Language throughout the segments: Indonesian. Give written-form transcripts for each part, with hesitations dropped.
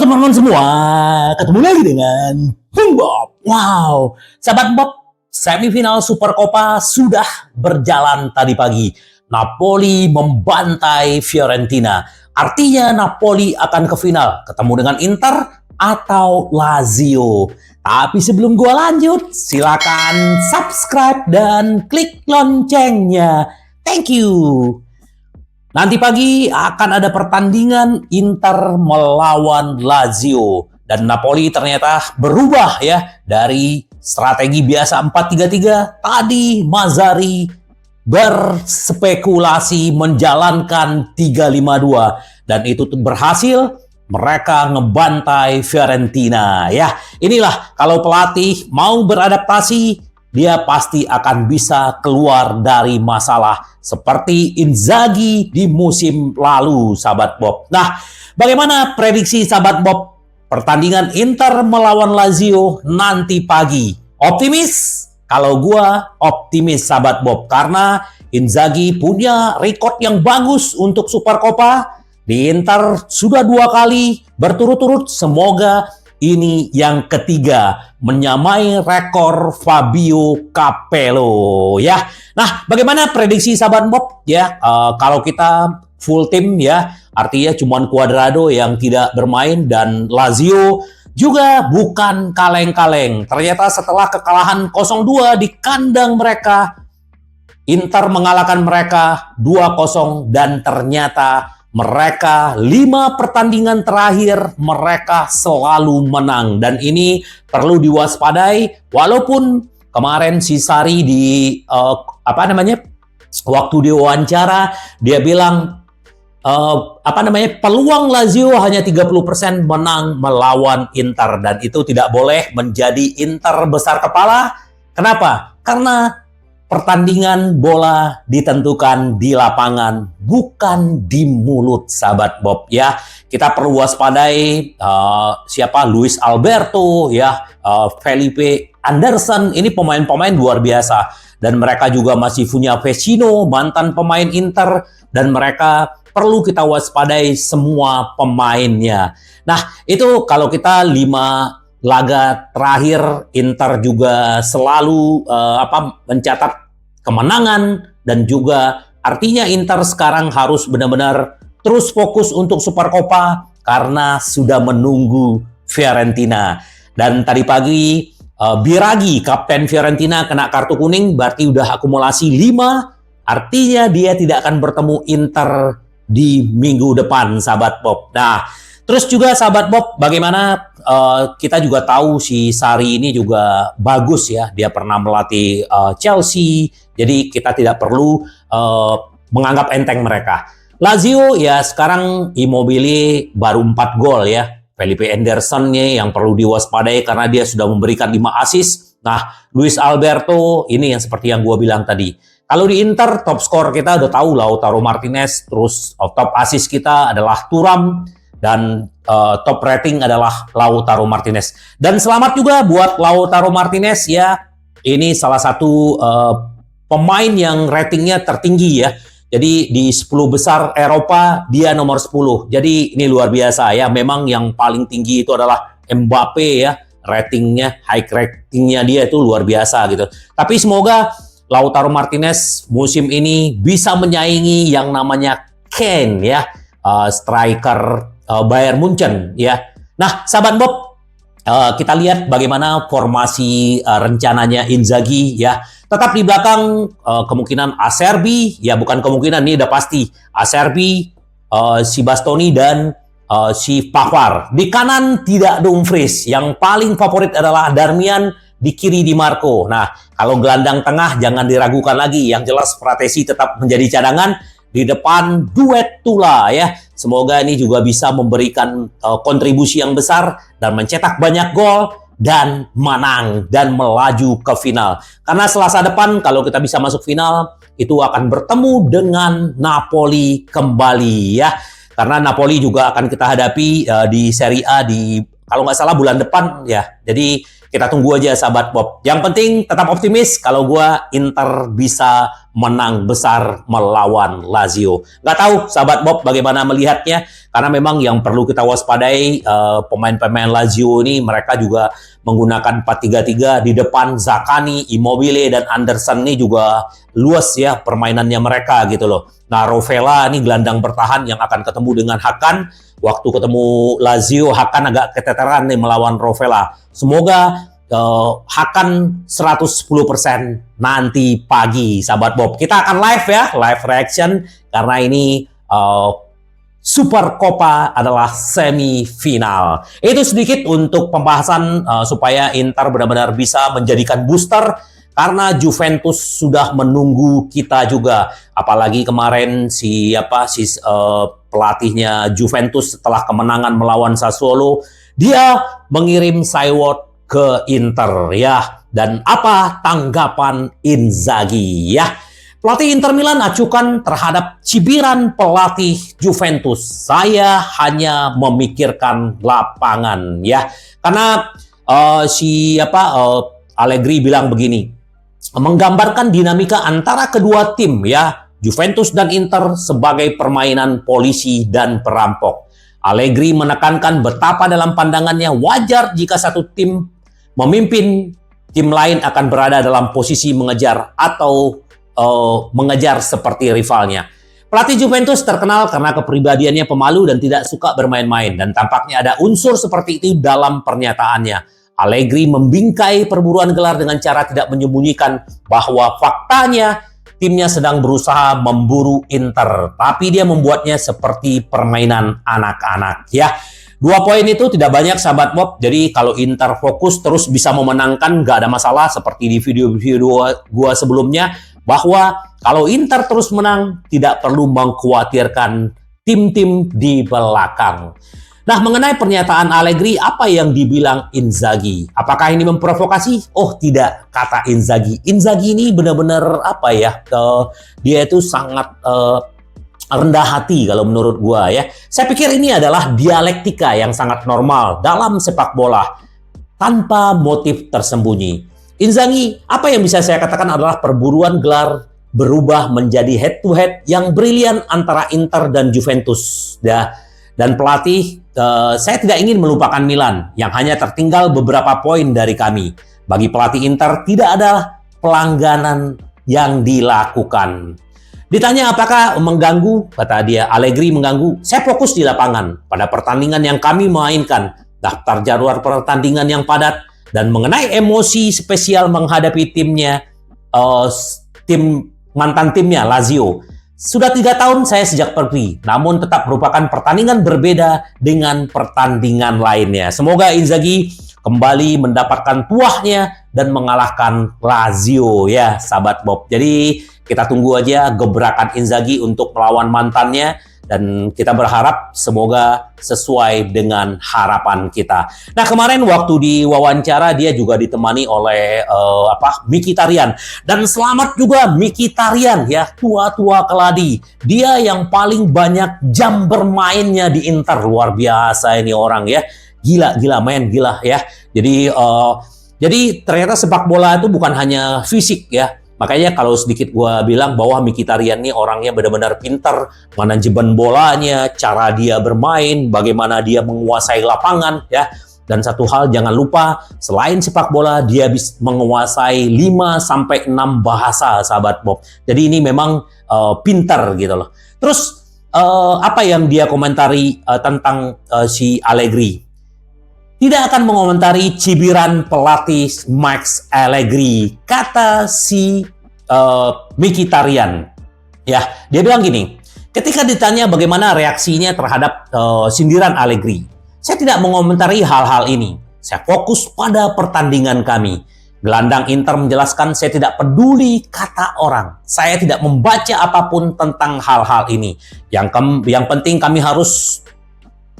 teman-teman semua, ketemu lagi dengan Bung Bob. Wow, sahabat Bob, semifinal Supercoppa sudah berjalan tadi pagi. Napoli membantai Fiorentina. Artinya Napoli akan ke final, ketemu dengan Inter atau Lazio. Tapi sebelum gua lanjut, silakan subscribe dan klik loncengnya. Thank you. Nanti pagi akan ada pertandingan Inter melawan Lazio. Dan Napoli ternyata berubah ya. Dari strategi biasa 4-3-3. Tadi Mazzarri berspekulasi menjalankan 3-5-2. Dan itu berhasil. Mereka ngebantai Fiorentina ya. Inilah kalau pelatih mau beradaptasi, dia pasti akan bisa keluar dari masalah seperti Inzaghi di musim lalu, sahabat Bob. Nah, bagaimana prediksi sahabat Bob pertandingan Inter melawan Lazio nanti pagi? Optimis? Kalau gua optimis, sahabat Bob, karena Inzaghi punya rekor yang bagus untuk Supercoppa. Di Inter sudah 2 kali berturut-turut, semoga ini yang ketiga, menyamai rekor Fabio Capello ya. Nah, bagaimana prediksi sahabat Bob ya? Kalau kita full tim ya, artinya cuma Cuadrado yang tidak bermain dan Lazio juga bukan kaleng-kaleng. Ternyata setelah kekalahan 0-2 di kandang mereka, Inter mengalahkan mereka 2-0 dan ternyata mereka 5 pertandingan terakhir mereka selalu menang dan ini perlu diwaspadai. Walaupun kemarin si Sarri di waktu diwawancara dia bilang peluang Lazio hanya 30% menang melawan Inter dan itu tidak boleh menjadi Inter besar kepala. Kenapa? Karena pertandingan bola ditentukan di lapangan, bukan di mulut, sahabat Bob ya. Kita perlu waspadai Luis Alberto ya, Felipe Anderson, ini pemain-pemain luar biasa dan mereka juga masih punya Vecino, mantan pemain Inter, dan mereka perlu kita waspadai semua pemainnya. Nah, itu kalau kita 5 laga terakhir Inter juga selalu mencatat kemenangan dan juga artinya Inter sekarang harus benar-benar terus fokus untuk Supercoppa karena sudah menunggu Fiorentina. Dan tadi pagi Biraghi, kapten Fiorentina, kena kartu kuning, berarti udah akumulasi 5, artinya dia tidak akan bertemu Inter di minggu depan, sahabat Bob. Nah, terus juga sahabat Bob, bagaimana kita juga tahu si Sarri ini juga bagus ya. Dia pernah melatih Chelsea, jadi kita tidak perlu menganggap enteng mereka. Lazio ya sekarang Immobile baru 4 gol ya. Felipe Anderson nih yang perlu diwaspadai karena dia sudah memberikan 5 assist. Nah, Luis Alberto ini yang seperti yang gue bilang tadi. Kalau di Inter top skor kita udah tahu Lautaro Martinez, terus top assist kita adalah Thuram. Dan top rating adalah Lautaro Martinez. Dan selamat juga buat Lautaro Martinez ya. Ini salah satu pemain yang ratingnya tertinggi ya. Jadi di 10 besar Eropa dia nomor 10. Jadi ini luar biasa ya. Memang yang paling tinggi itu adalah Mbappe ya. High ratingnya dia itu luar biasa gitu. Tapi semoga Lautaro Martinez musim ini bisa menyaingi yang namanya Kane ya. Striker Bayern Munchen ya. Nah, sahabat Bob, kita lihat bagaimana formasi rencananya Inzaghi ya. Tetap di belakang kemungkinan Acerbi, ya bukan kemungkinan, ini udah pasti. Acerbi, si Bastoni dan si Pavard. Di kanan tidak Dumfries, yang paling favorit adalah Darmian, di kiri Di Marco. Nah, kalau gelandang tengah jangan diragukan lagi, yang jelas Pratesi tetap menjadi cadangan. Di depan duet Tula ya. Semoga ini juga bisa memberikan kontribusi yang besar dan mencetak banyak gol dan menang dan melaju ke final. Karena Selasa depan kalau kita bisa masuk final itu akan bertemu dengan Napoli kembali ya. Karena Napoli juga akan kita hadapi di Serie A di kalau nggak salah bulan depan ya. Jadi Kita tunggu aja sahabat Bob. Yang penting tetap optimis kalau gua Inter bisa menang besar melawan Lazio. Nggak tahu sahabat Bob bagaimana melihatnya, karena memang yang perlu kita waspadai pemain-pemain Lazio ini mereka juga menggunakan 4-3-3 di depan Zaccagni, Immobile dan Anderson ini juga luas ya permainannya mereka gitu loh. Nah, Rovella ini gelandang bertahan yang akan ketemu dengan Hakan. Waktu ketemu Lazio, Hakan agak keteteran nih melawan Rovella. Semoga Hakan 110% nanti pagi, sahabat Bob. Kita akan live ya, live reaction, karena ini Super Copa adalah semifinal. Itu sedikit untuk pembahasan supaya Inter benar-benar bisa menjadikan booster, karena Juventus sudah menunggu kita juga. Apalagi kemarin pelatihnya Juventus setelah kemenangan melawan Sassuolo, dia mengirim Saiwot ke Inter ya. Dan apa tanggapan Inzaghi ya? Pelatih Inter Milan acukan terhadap cibiran pelatih Juventus. Saya hanya memikirkan lapangan ya. Karena Allegri bilang begini, menggambarkan dinamika antara kedua tim ya, Juventus dan Inter sebagai permainan polisi dan perampok. Allegri menekankan betapa dalam pandangannya wajar jika satu tim memimpin, tim lain akan berada dalam posisi mengejar atau mengejar seperti rivalnya. Pelatih Juventus terkenal karena kepribadiannya pemalu dan tidak suka bermain-main, dan tampaknya ada unsur seperti itu dalam pernyataannya. Allegri membingkai perburuan gelar dengan cara tidak menyembunyikan bahwa faktanya timnya sedang berusaha memburu Inter, tapi dia membuatnya seperti permainan anak-anak ya. 2 poin itu tidak banyak sahabat Bob, jadi kalau Inter fokus terus bisa memenangkan, nggak ada masalah. Seperti di video-video gua sebelumnya, bahwa kalau Inter terus menang tidak perlu mengkhawatirkan tim-tim di belakang. Nah, mengenai pernyataan Allegri, apa yang dibilang Inzaghi? Apakah ini memprovokasi? Oh, tidak, kata Inzaghi. Inzaghi ini benar-benar dia itu sangat rendah hati kalau menurut gua ya. Saya pikir ini adalah dialektika yang sangat normal dalam sepak bola tanpa motif tersembunyi. Inzaghi, apa yang bisa saya katakan adalah perburuan gelar berubah menjadi head to head yang brilian antara Inter dan Juventus ya. Dan pelatih, saya tidak ingin melupakan Milan yang hanya tertinggal beberapa poin dari kami. Bagi pelatih Inter tidak ada pelangganan yang dilakukan. Ditanya apakah mengganggu, kata dia, Allegri mengganggu. Saya fokus di lapangan pada pertandingan yang kami mainkan, daftar jadwal pertandingan yang padat, dan mengenai emosi spesial menghadapi mantan timnya Lazio. Sudah 3 tahun saya sejak pergi, namun tetap merupakan pertandingan berbeda dengan pertandingan lainnya. Semoga Inzaghi kembali mendapatkan tuahnya dan mengalahkan Lazio ya, sahabat Bob. Jadi kita tunggu aja gebrakan Inzaghi untuk melawan mantannya, dan kita berharap semoga sesuai dengan harapan kita. Nah, kemarin waktu diwawancara dia juga ditemani oleh Mkhitaryan, dan selamat juga Mkhitaryan ya, tua-tua keladi. Dia yang paling banyak jam bermainnya di Inter, luar biasa ini orang ya. Gila ya. Jadi ternyata sepak bola itu bukan hanya fisik ya. Makanya kalau sedikit gue bilang bahwa Mkhitaryan ini orangnya benar-benar pintar, manajemen bolanya, cara dia bermain, bagaimana dia menguasai lapangan ya. Dan satu hal jangan lupa, selain sepak bola dia bisa menguasai 5-6 bahasa, sahabat Bob. Jadi ini memang pintar gitu loh. Terus apa yang dia komentari tentang si Allegri? Tidak akan mengomentari cibiran pelatih Max Allegri, kata si Mkhitaryan. Ya, dia bilang gini, ketika ditanya bagaimana reaksinya terhadap sindiran Allegri, saya tidak mengomentari hal-hal ini. Saya fokus pada pertandingan kami. Gelandang Inter menjelaskan, saya tidak peduli kata orang. Saya tidak membaca apapun tentang hal-hal ini. Yang penting kami harus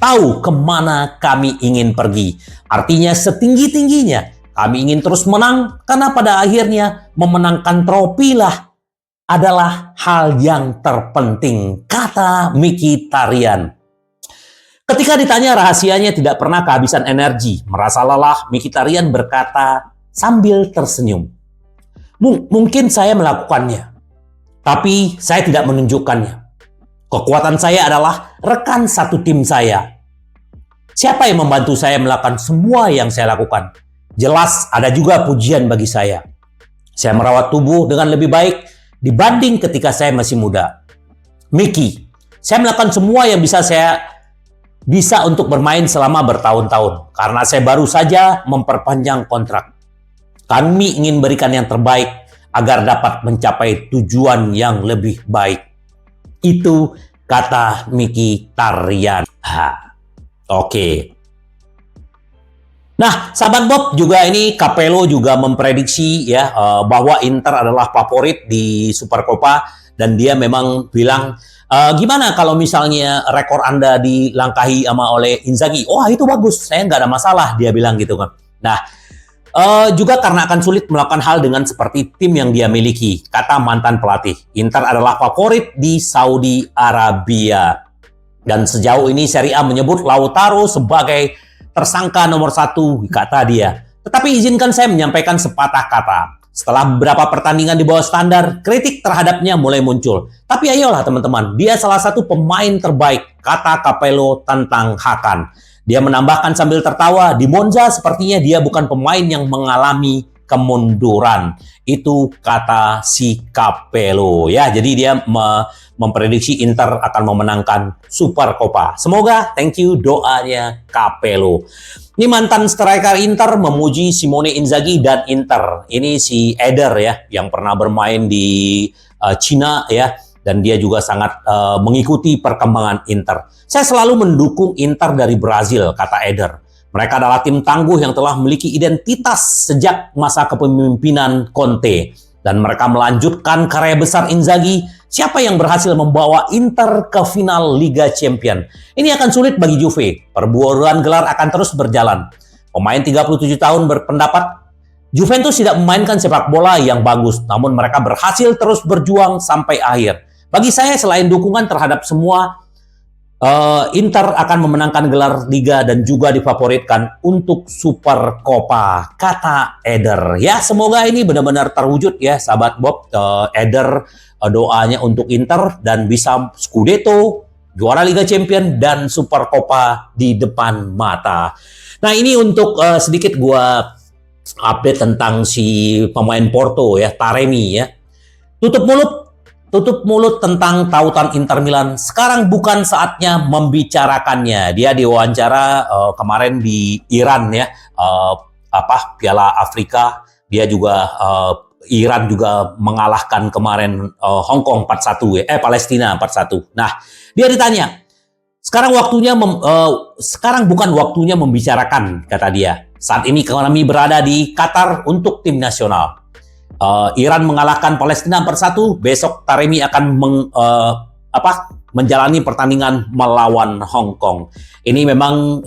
tahu kemana kami ingin pergi. Artinya setinggi-tingginya kami ingin terus menang, karena pada akhirnya memenangkan trofi lah adalah hal yang terpenting, kata Mkhitaryan. Ketika ditanya rahasianya tidak pernah kehabisan energi, merasa lelah, Mkhitaryan berkata sambil tersenyum, Mungkin saya melakukannya, tapi saya tidak menunjukkannya. Kekuatan saya adalah rekan satu tim saya. Siapa yang membantu saya melakukan semua yang saya lakukan? Jelas ada juga pujian bagi saya. Saya merawat tubuh dengan lebih baik dibanding ketika saya masih muda. Miki, saya melakukan semua yang bisa untuk bermain selama bertahun-tahun karena saya baru saja memperpanjang kontrak. Kami ingin berikan yang terbaik agar dapat mencapai tujuan yang lebih baik. Itu kata Mkhitaryan. Oke. Nah, sahabat Bob, juga ini Capello juga memprediksi ya bahwa Inter adalah favorit di Supercoppa, dan dia memang bilang gimana kalau misalnya rekor Anda dilangkahi oleh Inzaghi? Oh, itu bagus, saya nggak ada masalah, dia bilang gitu kan. Nah, juga karena akan sulit melakukan hal dengan seperti tim yang dia miliki, kata mantan pelatih. Inter adalah favorit di Saudi Arabia. Dan sejauh ini Serie A menyebut Lautaro sebagai tersangka nomor 1, kata dia. Tetapi izinkan saya menyampaikan sepatah kata. Setelah beberapa pertandingan di bawah standar, kritik terhadapnya mulai muncul. Tapi ayolah teman-teman, dia salah satu pemain terbaik, kata Capello tentang Hakan. Dia menambahkan sambil tertawa, di Monza sepertinya dia bukan pemain yang mengalami kemunduran. Itu kata si Capello ya. Jadi dia memprediksi Inter akan memenangkan Supercoppa. Semoga, thank you doanya Capello. Ini mantan striker Inter memuji Simone Inzaghi dan Inter. Ini si Eder ya, yang pernah bermain di Cina ya. Dan dia juga sangat mengikuti perkembangan Inter. Saya selalu mendukung Inter dari Brazil, kata Eder. Mereka adalah tim tangguh yang telah memiliki identitas sejak masa kepemimpinan Conte. Dan mereka melanjutkan karya besar Inzaghi. Siapa yang berhasil membawa Inter ke final Liga Champion? Ini akan sulit bagi Juve. Perburuan gelar akan terus berjalan. Pemain 37 tahun berpendapat Juventus tidak memainkan sepak bola yang bagus, namun mereka berhasil terus berjuang sampai akhir. Bagi saya, selain dukungan terhadap semua, Inter akan memenangkan gelar Liga dan juga difavoritkan untuk Supercoppa, kata Eder. Ya, semoga ini benar-benar terwujud ya, sahabat Bob. Eder doanya untuk Inter dan bisa Scudetto, juara Liga Champion, dan Supercoppa di depan mata. Nah, ini untuk sedikit gua update tentang si pemain Porto ya, Taremi ya. Tutup mulut tentang tautan Inter Milan. Sekarang bukan saatnya membicarakannya. Dia diwawancara kemarin di Iran ya, Piala Afrika. Dia juga Iran juga mengalahkan kemarin Hong Kong 4-1 ya, Palestina 4-1. Nah, dia ditanya, sekarang bukan waktunya membicarakan, kata dia. Saat ini kami berada di Qatar untuk tim nasional. Iran mengalahkan Palestina 4-1. Besok Taremi akan menjalani pertandingan melawan Hong Kong. Ini memang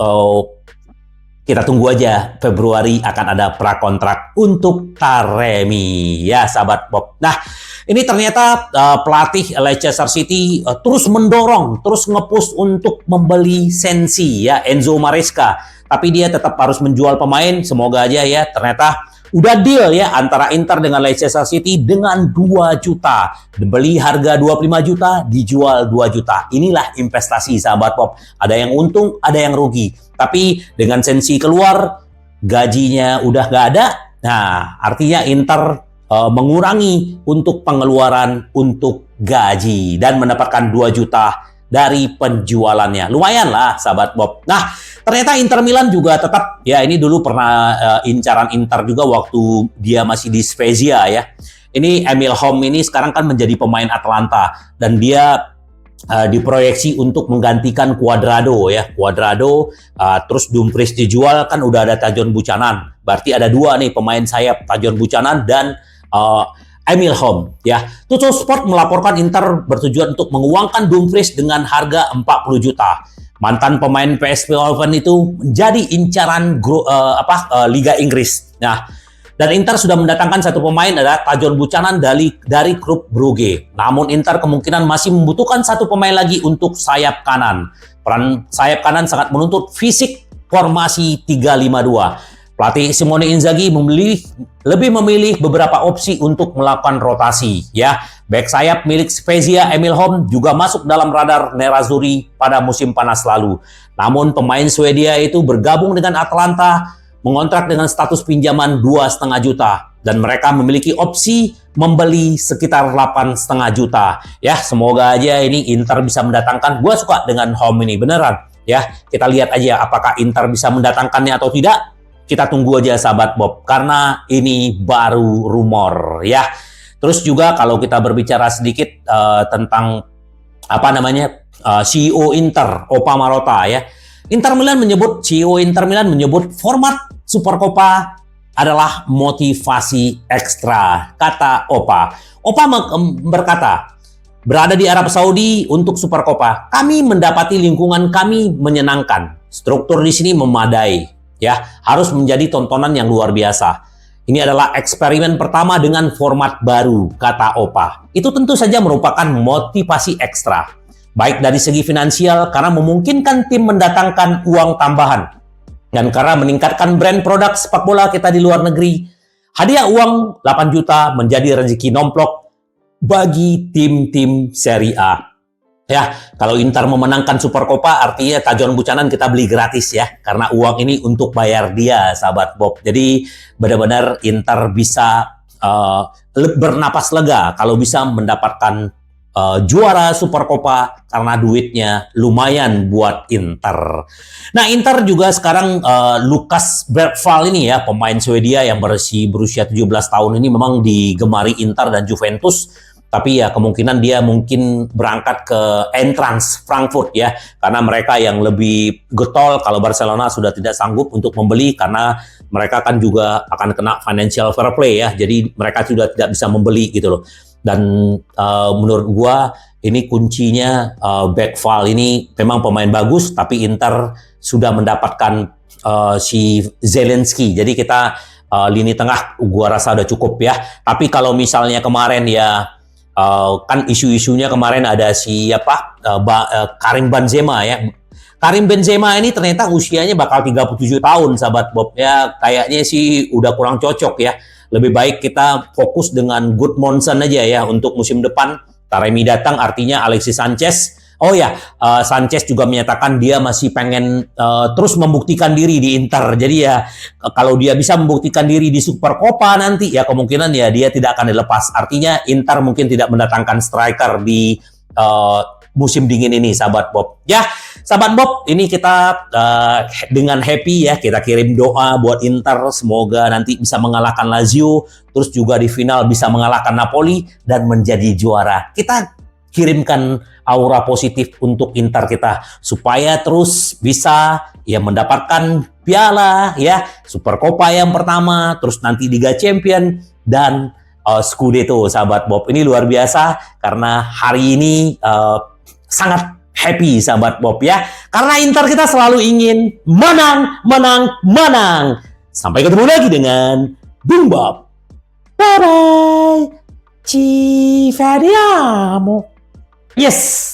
kita tunggu aja, Februari akan ada prakontrak untuk Taremi ya, sahabat Bob. Nah, ini ternyata pelatih Leicester City terus mendorong, terus nge-push untuk membeli Sensi ya, Enzo Maresca. Tapi dia tetap harus menjual pemain. Semoga aja ya, ternyata udah deal ya antara Inter dengan Leicester City dengan 2 juta. Beli harga 25 juta, dijual 2 juta. Inilah investasi, sahabat Bob. Ada yang untung, ada yang rugi. Tapi dengan Sensi keluar, gajinya udah gak ada. Nah, artinya Inter mengurangi untuk pengeluaran untuk gaji dan mendapatkan 2 juta dari penjualannya. Lumayan lah, sahabat Bob. Nah, ternyata Inter Milan juga tetap, ya ini dulu pernah incaran Inter juga waktu dia masih di Spezia ya. Ini Emil Holm ini sekarang kan menjadi pemain Atalanta. Dan dia diproyeksi untuk menggantikan Cuadrado ya. Cuadrado, terus Dumfries dijual, kan udah ada Tajon Buchanan. Berarti ada 2 nih pemain sayap, Tajon Buchanan dan Emil Holm ya. Tuttosport melaporkan Inter bertujuan untuk menguangkan Dumfries dengan harga 40 juta. Mantan pemain PSV Eindhoven itu menjadi incaran Liga Inggris. Nah, Dan Inter sudah mendatangkan satu pemain adalah Tajon Buchanan dari klub Brugge. Namun Inter kemungkinan masih membutuhkan satu pemain lagi untuk sayap kanan. Peran sayap kanan sangat menuntut fisik formasi 3-5-2. Pelatih Simone Inzaghi lebih memilih beberapa opsi untuk melakukan rotasi. Ya, back sayap milik Spezia Emil Holm juga masuk dalam radar Nerazzurri pada musim panas lalu. Namun pemain Swedia itu bergabung dengan Atalanta, mengontrak dengan status pinjaman 2,5 juta. Dan mereka memiliki opsi membeli sekitar 8,5 juta. Ya, semoga aja ini Inter bisa mendatangkan. Gua suka dengan Holm ini, beneran. Ya, kita lihat aja apakah Inter bisa mendatangkannya atau tidak. Kita tunggu aja sahabat Bob, karena ini baru rumor ya. Terus juga kalau kita berbicara sedikit tentang CEO Inter, Opa Marotta ya. CEO Inter Milan menyebut format Supercoppa adalah motivasi ekstra, kata Opa. Opa berkata, berada di Arab Saudi untuk Supercoppa, kami mendapati lingkungan kami menyenangkan. Struktur di sini memadai. Ya, harus menjadi tontonan yang luar biasa. Ini adalah eksperimen pertama dengan format baru, kata Opa. Itu tentu saja merupakan motivasi ekstra. Baik dari segi finansial, karena memungkinkan tim mendatangkan uang tambahan. Dan karena meningkatkan brand produk sepak bola kita di luar negeri. Hadiah uang 8 juta menjadi rezeki nomplok bagi tim-tim Serie A. Ya, kalau Inter memenangkan Supercoppa artinya Tajon Buchanan kita beli gratis ya. Karena uang ini untuk bayar dia, sahabat Bob. Jadi benar-benar Inter bisa bernapas lega kalau bisa mendapatkan juara Supercoppa karena duitnya lumayan buat Inter. Nah, Inter juga sekarang Lucas Bergvall ini ya, pemain Swedia yang berusia 17 tahun ini memang digemari Inter dan Juventus. Tapi ya kemungkinan dia mungkin berangkat ke Eintracht Frankfurt ya. Karena mereka yang lebih getol kalau Barcelona sudah tidak sanggup untuk membeli. Karena mereka kan juga akan kena financial fair play ya. Jadi mereka sudah tidak bisa membeli gitu loh. Dan menurut gua ini kuncinya Bergvall ini memang pemain bagus. Tapi Inter sudah mendapatkan si Zelensky. Jadi kita lini tengah gua rasa udah cukup ya. Tapi kalau misalnya kemarin ya kan isu-isunya kemarin ada Karim Benzema ya. Karim Benzema ini ternyata usianya bakal 37 tahun sahabat Bob ya. Kayaknya sih udah kurang cocok ya. Lebih baik kita fokus dengan Gudmundsson aja ya untuk musim depan. Taremi datang artinya Alexis Sanchez. Oh ya, Sanchez juga menyatakan dia masih pengen terus membuktikan diri di Inter. Jadi ya kalau dia bisa membuktikan diri di Supercoppa nanti ya kemungkinan ya dia tidak akan dilepas. Artinya Inter mungkin tidak mendatangkan striker di musim dingin ini, sahabat Bob. Ya, sahabat Bob, ini kita dengan happy ya kita kirim doa buat Inter semoga nanti bisa mengalahkan Lazio, terus juga di final bisa mengalahkan Napoli dan menjadi juara. Kita kirimkan aura positif untuk Inter kita supaya terus bisa ya mendapatkan piala ya, Supercoppa yang pertama, terus nanti Liga Champion dan Scudetto, sahabat Bob. Ini luar biasa karena hari ini sangat happy sahabat Bob ya. Karena Inter kita selalu ingin menang, menang, menang. Sampai ketemu lagi dengan Bung Bob. Bye bye. Ci vediamo. Yes!